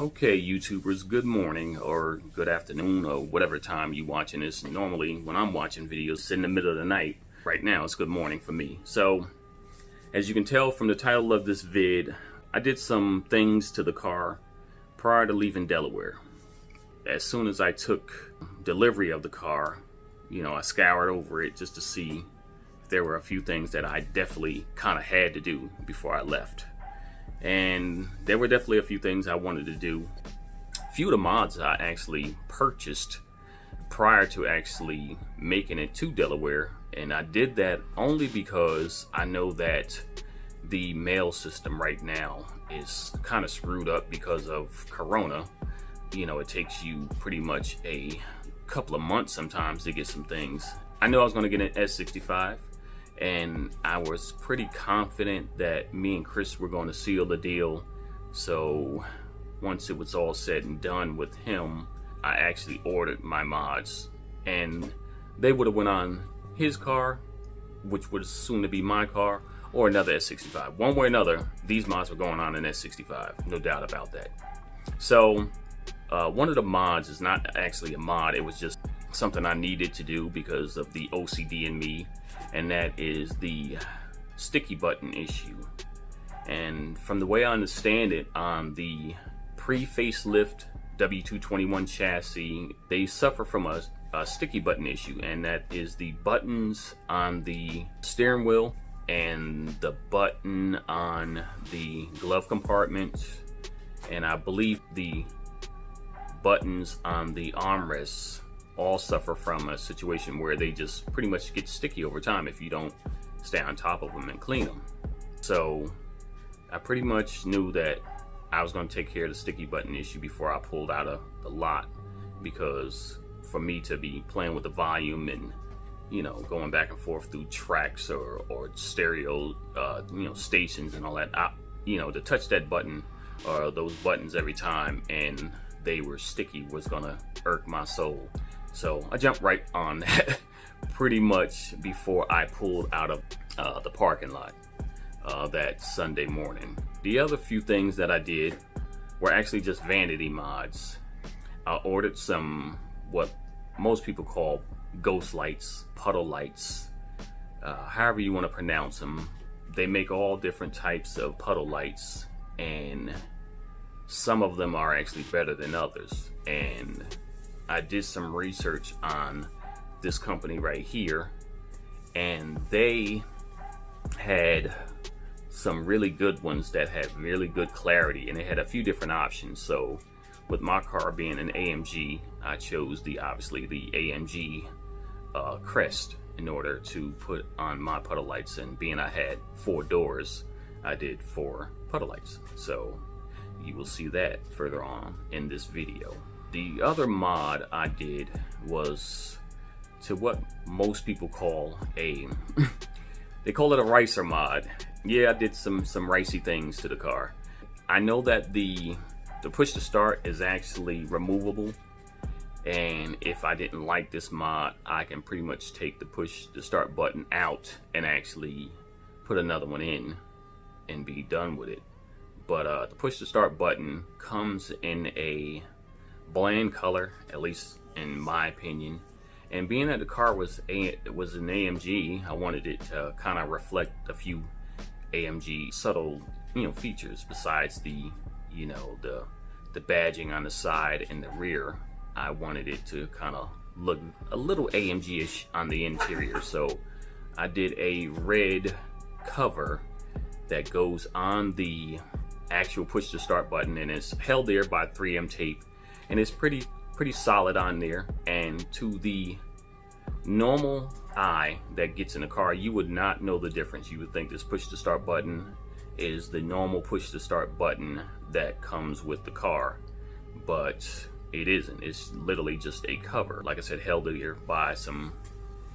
Okay, YouTubers, good morning or good afternoon or whatever time you watching this. Normally, when I'm watching videos, it's in the middle of the night. Right now, it's good morning for me. So, as you can tell from the title of this vid, I did some things to the car prior to leaving Delaware. As soon as I took delivery of the car, I scoured over it just to see if there were a few things that I definitely kind of had to do before I left. And there were definitely a few things I wanted to do. A few of the mods I actually purchased prior to actually making it to Delaware, and I did that only because I know that the mail system right now is kind of screwed up because of Corona. It takes you pretty much a couple of months sometimes to get some things. I know I was going to get an S65, and I was pretty confident that me and Chris were going to seal the deal. So once it was all said and done with him, I actually ordered my mods, and they would have went on his car, which was soon to be my car, or another S65. One way or another, these mods were going on an S65, no doubt about that. So one of the mods is not actually a mod, it was just something I needed to do because of the OCD in me, and that is the sticky button issue. And from the way I understand it, on the pre-facelift W221 chassis, they suffer from a sticky button issue, and that is the buttons on the steering wheel and the button on the glove compartment, and I believe the buttons on the armrests all suffer from a situation where they just pretty much get sticky over time if you don't stay on top of them and clean them. So I pretty much knew that I was going to take care of the sticky button issue before I pulled out of the lot, because for me to be playing with the volume and going back and forth through tracks or stereo stations and all that, to touch that button or those buttons every time and they were sticky was gonna irk my soul. So I jumped right on that pretty much before I pulled out of the parking lot that Sunday morning. The other few things that I did were actually just vanity mods. I ordered some, what most people call ghost lights, puddle lights, however you want to pronounce them. They make all different types of puddle lights, and some of them are actually better than others. And I did some research on this company right here, and they had some really good ones that had really good clarity, and they had a few different options. So with my car being an AMG, I chose obviously the AMG crest in order to put on my puddle lights, and being I had 4 doors, I did 4 puddle lights. So you will see that further on in this video. The other mod I did was to what most people call they call it a ricer mod. Yeah, I did some ricey things to the car. I know that the push to start is actually removable, and if I didn't like this mod, I can pretty much take the push to start button out and actually put another one in and be done with it. But the push to start button comes in a bland color, at least in my opinion. And being that the car was an AMG, I wanted it to kind of reflect a few AMG subtle, features besides the badging on the side and the rear. I wanted it to kind of look a little AMG-ish on the interior. So I did a red cover that goes on the actual push to start button, and it's held there by 3M tape, and it's pretty solid on there. And to the normal eye that gets in the car, you would not know the difference. You would think this push to start button is the normal push to start button that comes with the car, but it isn't. It's literally just a cover, like I said, held here by some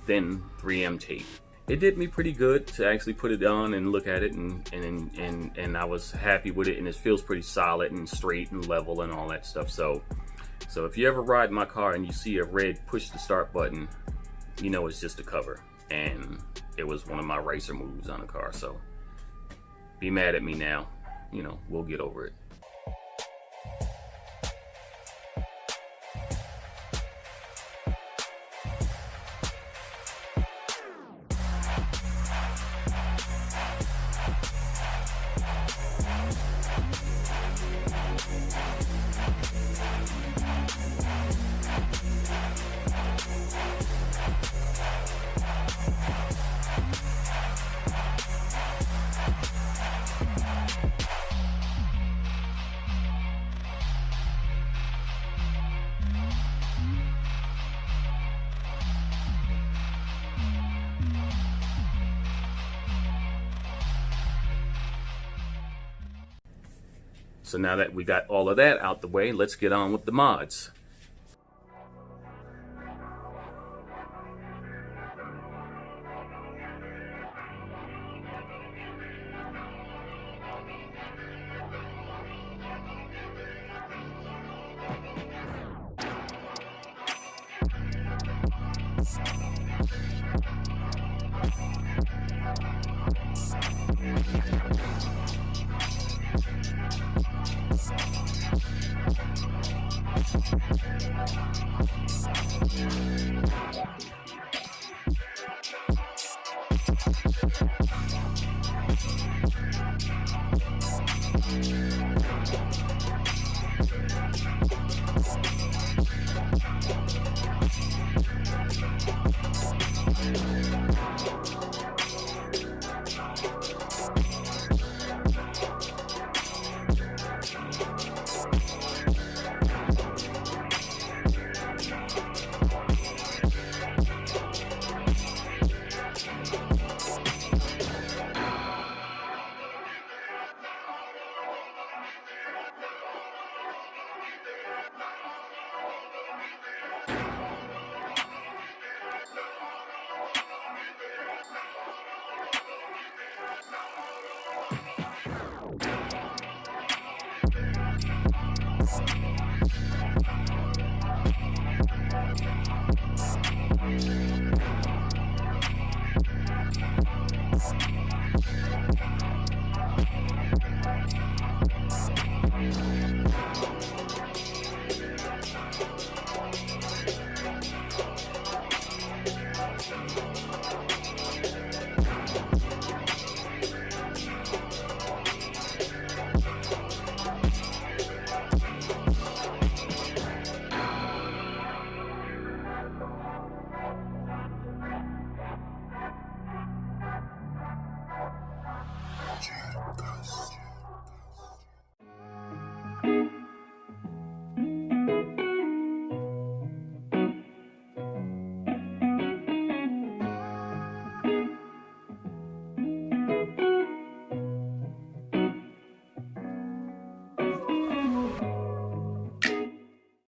thin 3M tape. It did me pretty good to actually put it on and look at it, and I was happy with it, and it feels pretty solid and straight and level and all that stuff. So if you ever ride my car and you see a red push to start button, it's just a cover, and it was one of my racer moves on the car. So be mad at me now, we'll get over it. So now that we got all of that out the way, let's get on with the mods.